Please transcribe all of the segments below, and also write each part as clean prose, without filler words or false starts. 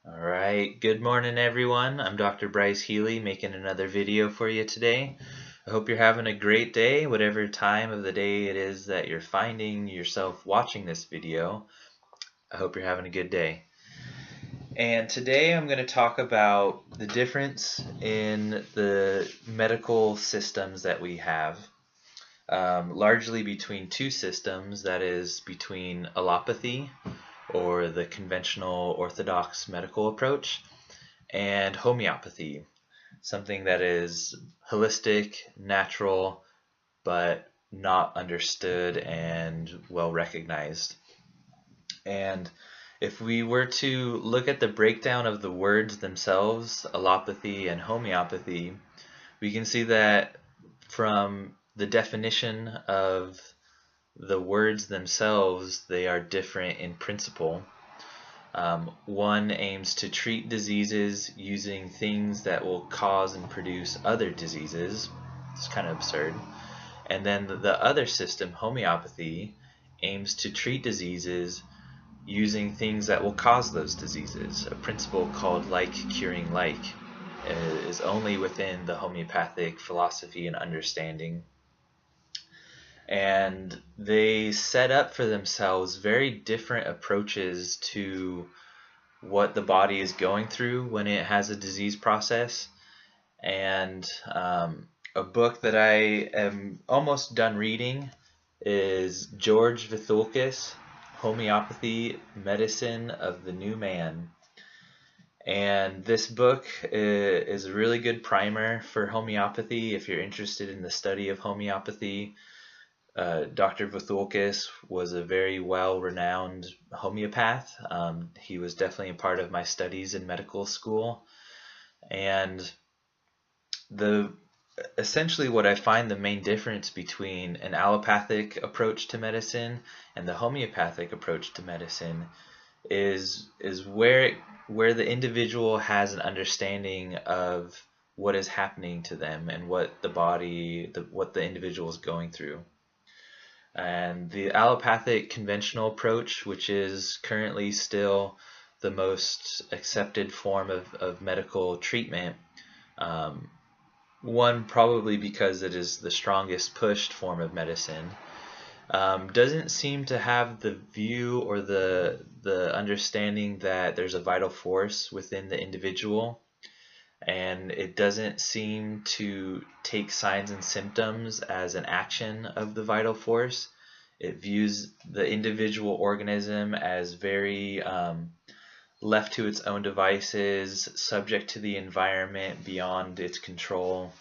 All right, good morning everyone. I'm Dr. Bryce Healy making another video for you today. I hope you're having a great day, whatever time of the day it is that you're finding yourself watching this video. I hope you're having a good day. And today I'm going to talk about the difference in the medical systems that we have, largely between two systems, that is between allopathy, or the conventional orthodox medical approach, and homeopathy, something that is holistic, natural, but not understood and well recognized. And if we were to look at the breakdown of the words themselves, allopathy and homeopathy, we can see that from the definition of the words themselves, they are different in principle. One aims to treat diseases using things that will cause and produce other diseases. It's kind of absurd. And then the other system, homeopathy, aims to treat diseases using things that will cause those diseases. A principle called like curing like is only within the homeopathic philosophy and understanding. And they set up for themselves very different approaches to what the body is going through when it has a disease process. And a book that I am almost done reading is George Vithulkis, Homeopathy, Medicine of the New Man. And this book is a really good primer for homeopathy if you're interested in the study of homeopathy. Dr. Vithulkis was a very well-renowned homeopath. He was definitely a part of my studies in medical school. And essentially what I find the main difference between an allopathic approach to medicine and the homeopathic approach to medicine is where the individual has an understanding of what is happening to them and what the individual is going through. And the allopathic conventional approach, which is currently still the most accepted form of medical treatment, one probably because it is the strongest pushed form of medicine, doesn't seem to have the view or the understanding that there's a vital force within the individual, and it doesn't seem to take signs and symptoms as an action of the vital force. It views the individual organism as very left to its own devices, subject to the environment beyond its control.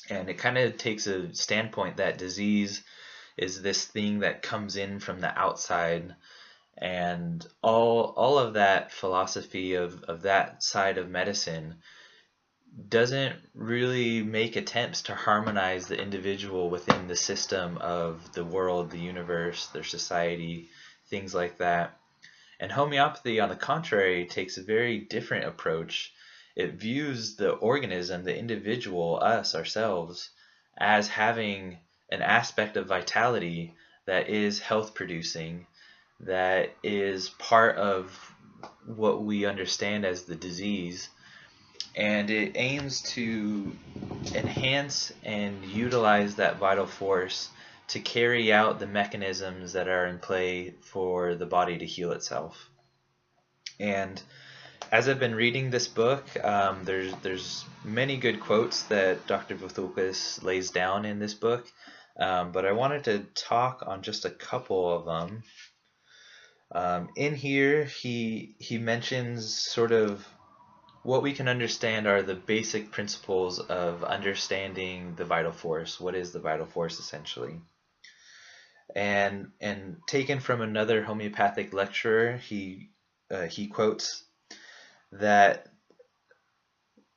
And it kind of takes a standpoint that disease is this thing that comes in from the outside. And all of that philosophy of that side of medicine doesn't really make attempts to harmonize the individual within the system of the world, the universe, their society, things like that. And homeopathy, on the contrary, takes a very different approach. It views the organism, the individual, us, ourselves, as having an aspect of vitality that is health producing, that is part of what we understand as the disease. And it aims to enhance and utilize that vital force to carry out the mechanisms that are in play for the body to heal itself. And as I've been reading this book, there's many good quotes that Dr. Vithulkis lays down in this book, but I wanted to talk on just a couple of them. In here, he mentions sort of what we can understand are the basic principles of understanding the vital force. What is the vital force, essentially? And taken from another homeopathic lecturer, he quotes that,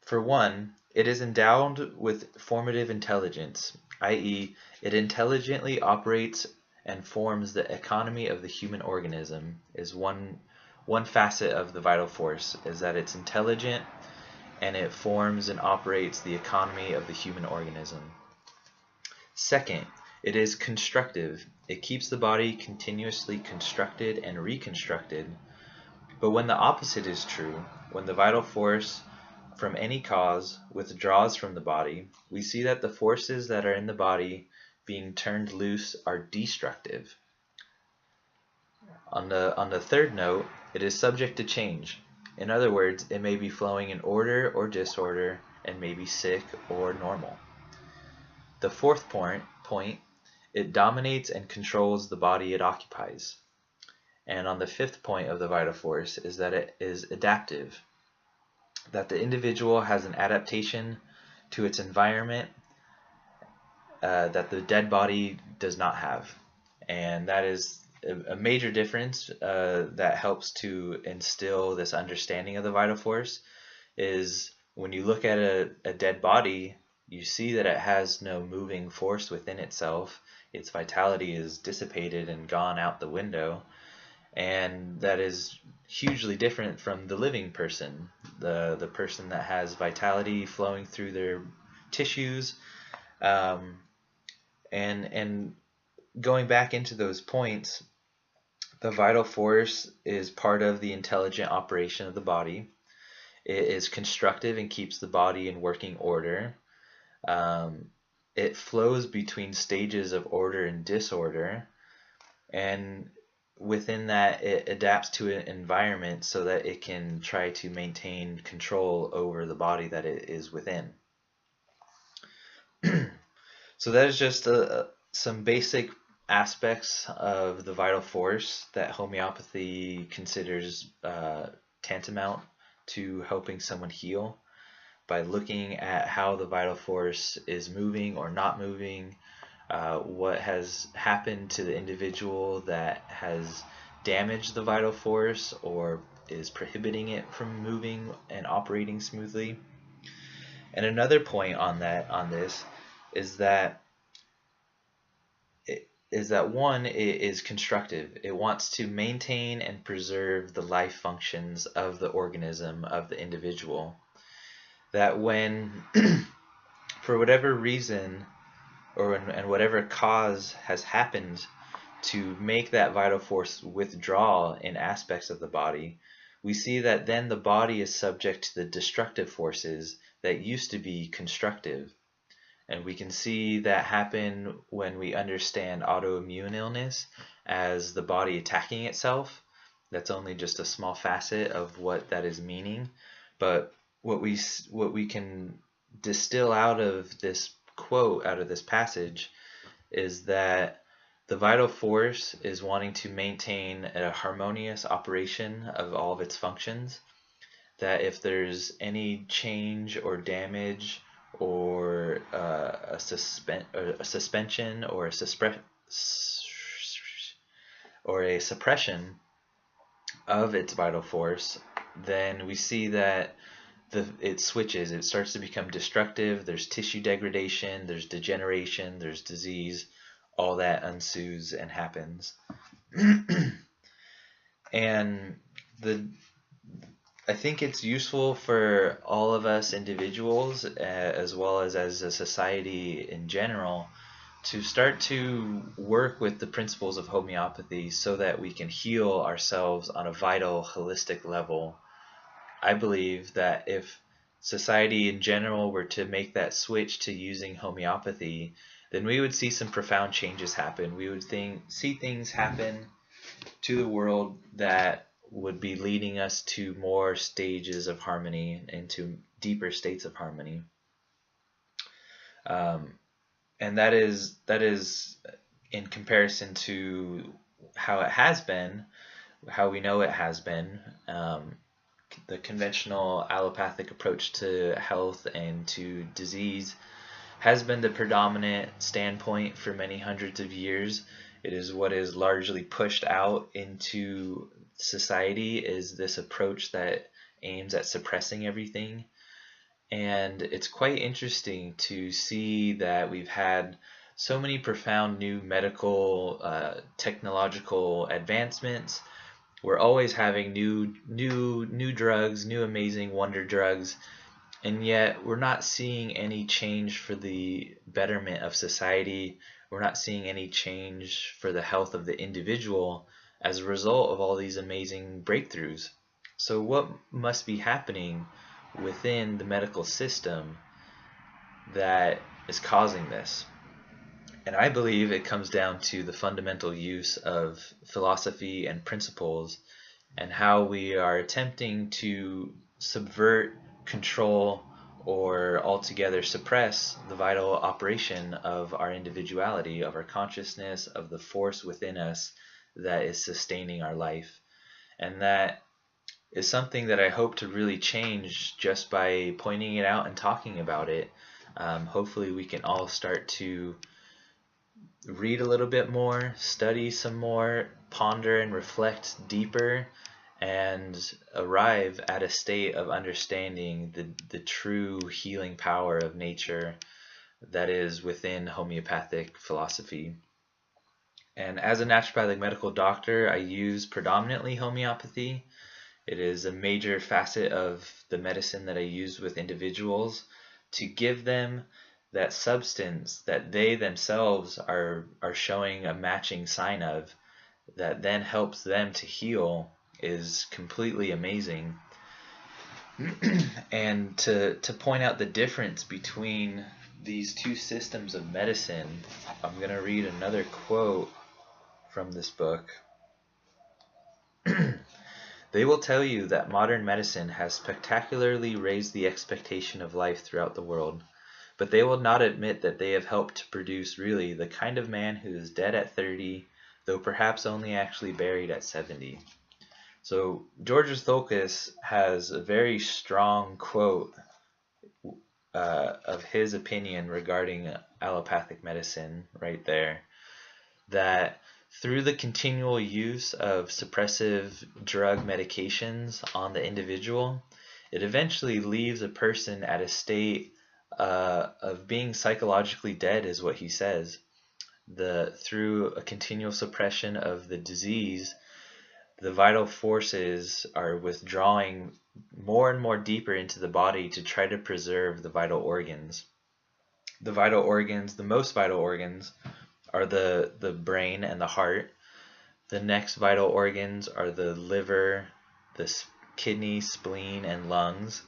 for one, it is endowed with formative intelligence, i.e., it intelligently operates and forms the economy of the human organism. Is one facet of the vital force, is that it's intelligent and it forms and operates the economy of the human organism. Second, it is constructive. It keeps the body continuously constructed and reconstructed. But when the opposite is true, when the vital force from any cause withdraws from the body, we see that the forces that are in the body being turned loose are destructive. On the third note, it is subject to change. In other words, it may be flowing in order or disorder and may be sick or normal. The fourth point, it dominates and controls the body it occupies. And on the fifth point of the vital force is that it is adaptive, that the individual has an adaptation to its environment that the dead body does not have. And that is a major difference that helps to instill this understanding of the vital force. Is when you look at a dead body, you see that it has no moving force within itself. Its vitality is dissipated and gone out the window. And that is hugely different from the living person, the person that has vitality flowing through their tissues. And going back into those points, the vital force is part of the intelligent operation of the body. It is constructive and keeps the body in working order. It flows between stages of order and disorder, and within that it adapts to an environment so that it can try to maintain control over the body that it is within. So that is just some basic aspects of the vital force that homeopathy considers tantamount to helping someone heal, by looking at how the vital force is moving or not moving, what has happened to the individual that has damaged the vital force or is prohibiting it from moving and operating smoothly. And another point on this is that one, it is constructive. It wants to maintain and preserve the life functions of the organism, of the individual. That when, for whatever reason, and whatever cause has happened to make that vital force withdraw in aspects of the body, we see that then the body is subject to the destructive forces that used to be constructive. And we can see that happen when we understand autoimmune illness as the body attacking itself. That's only just a small facet of what that is meaning. But what we can distill out of this quote, out of this passage, is that the vital force is wanting to maintain a harmonious operation of all of its functions. That if there's any change or damage or a suspension or a suppression of its vital force, then we see that it switches. It starts to become destructive. There's tissue degradation, there's degeneration, there's disease. All that ensues and happens. And I think it's useful for all of us individuals, as well as a society in general, to start to work with the principles of homeopathy so that we can heal ourselves on a vital, holistic level. I believe that if society in general were to make that switch to using homeopathy, then we would see some profound changes happen. We would see things happen to the world that would be leading us to more stages of harmony, into deeper states of harmony. And that is in comparison to how it has been, how we know it has been. The conventional allopathic approach to health and to disease has been the predominant standpoint for many hundreds of years. It is what is largely pushed out into society, is this approach that aims at suppressing everything. And it's quite interesting to see that we've had so many profound new medical technological advancements. We're always having new drugs, new amazing wonder drugs, and yet we're not seeing any change for the betterment of society. We're not seeing any change for the health of the individual as a result of all these amazing breakthroughs. So what must be happening within the medical system that is causing this? And I believe it comes down to the fundamental use of philosophy and principles, and how we are attempting to subvert, control, or altogether suppress the vital operation of our individuality, of our consciousness, of the force within us that is sustaining our life. And that is something that I hope to really change just by pointing it out and talking about it. Hopefully we can all start to read a little bit more, study some more, ponder and reflect deeper, and arrive at a state of understanding the true healing power of nature that is within homeopathic philosophy. And as a naturopathic medical doctor, I use predominantly homeopathy. It is a major facet of the medicine that I use with individuals to give them that substance that they themselves are showing a matching sign of, that then helps them to heal, is completely amazing. And to point out the difference between these two systems of medicine, I'm going to read another quote from this book. They will tell you that modern medicine has spectacularly raised the expectation of life throughout the world, but they will not admit that they have helped to produce really the kind of man who is dead at 30, though perhaps only actually buried at 70. So George Thocus has a very strong quote of his opinion regarding allopathic medicine right there, that through the continual use of suppressive drug medications on the individual, it eventually leaves a person at a state of being psychologically dead, is what he says. Through a continual suppression of the disease, the vital forces are withdrawing more and more deeper into the body to try to preserve the vital organs. The vital organs, the most vital organs, are the brain and the heart. The next vital organs are the liver, the kidney, spleen, and lungs.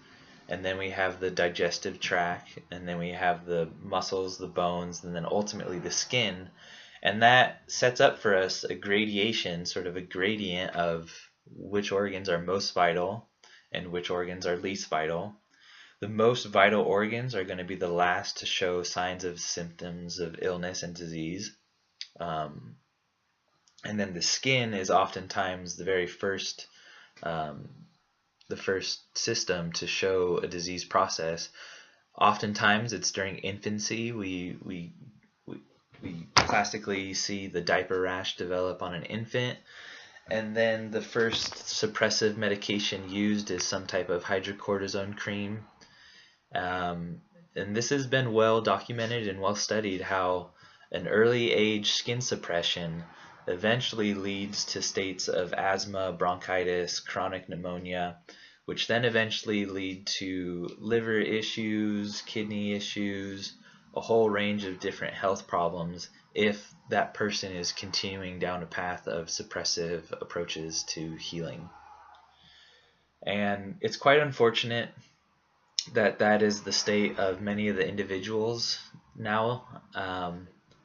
And then we have the digestive tract, and then we have the muscles, the bones, and then ultimately the skin. And that sets up for us a gradation, sort of a gradient of which organs are most vital and which organs are least vital. The most vital organs are going to be the last to show signs of symptoms of illness and disease. And then the skin is oftentimes the very first system to show a disease process. Oftentimes it's during infancy. We classically see the diaper rash develop on an infant, and then the first suppressive medication used is some type of hydrocortisone cream. And this has been well documented and well studied, how an early age skin suppression eventually leads to states of asthma, bronchitis, chronic pneumonia, which then eventually lead to liver issues, kidney issues, a whole range of different health problems if that person is continuing down a path of suppressive approaches to healing. And it's quite unfortunate that that is the state of many of the individuals now,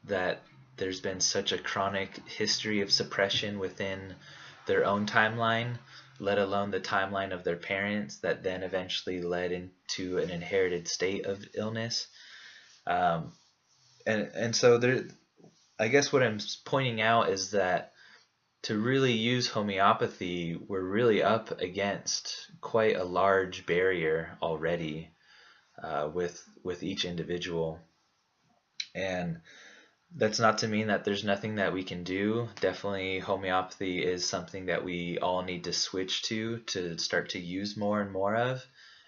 that there's been such a chronic history of suppression within their own timeline, let alone the timeline of their parents, that then eventually led into an inherited state of illness. And so there, I guess what I'm pointing out is that to really use homeopathy, we're really up against quite a large barrier already with each individual. And that's not to mean that there's nothing that we can do. Definitely homeopathy is something that we all need to switch to start to use more and more of.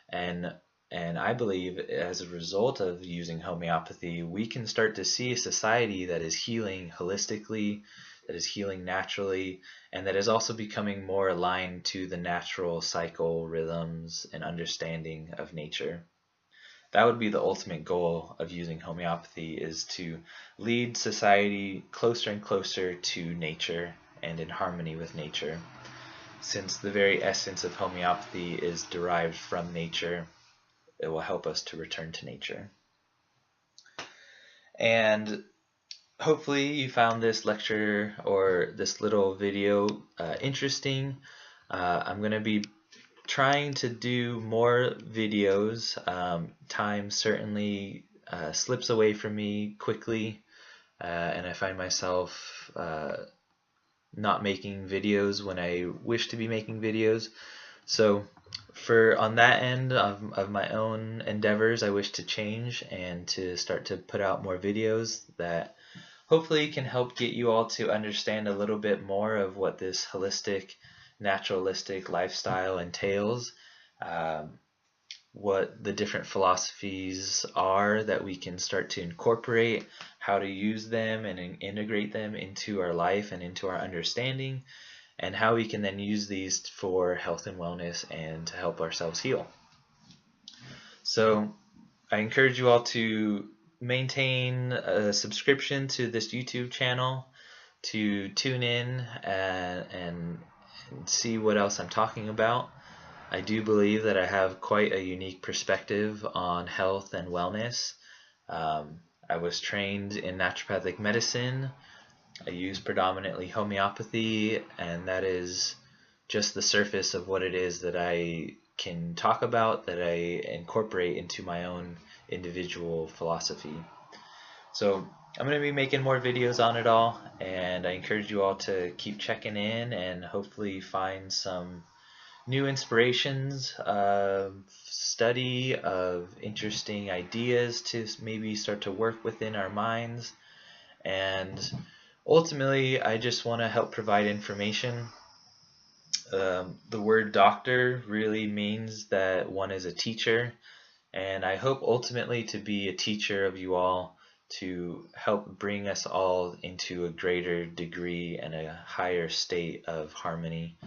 And I believe as a result of using homeopathy, we can start to see a society that is healing holistically, that is healing naturally, and that is also becoming more aligned to the natural cycle rhythms and understanding of nature. That would be the ultimate goal of using homeopathy, is to lead society closer and closer to nature and in harmony with nature. since the very essence of homeopathy is derived from nature, it will help us to return to nature. And hopefully you found this lecture or this little video interesting. I'm going to be trying to do more videos. Time certainly slips away from me quickly, and I find myself not making videos when I wish to be making videos. So on that end of my own endeavors, I wish to change and to start to put out more videos that hopefully can help get you all to understand a little bit more of what this holistic, naturalistic lifestyle entails, what the different philosophies are that we can start to incorporate, how to use them and integrate them into our life and into our understanding, and how we can then use these for health and wellness and to help ourselves heal. So I encourage you all to maintain a subscription to this YouTube channel, to tune in and see what else I'm talking about. I do believe that I have quite a unique perspective on health and wellness. I was trained in naturopathic medicine. I use predominantly homeopathy, and that is just the surface of what it is that I can talk about, that I incorporate into my own individual philosophy. So I'm going to be making more videos on it all, and I encourage you all to keep checking in and hopefully find some new inspirations of study, of interesting ideas to maybe start to work within our minds. And ultimately, I just want to help provide information. The word doctor really means that one is a teacher, and I hope ultimately to be a teacher of you all, to help bring us all into a greater degree and a higher state of harmony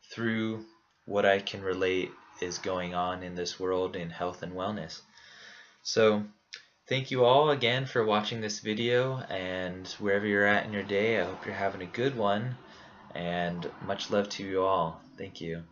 through what I can relate is going on in this world in health and wellness. So thank you all again for watching this video, and wherever you're at in your day, I hope you're having a good one, and much love to you all. Thank you.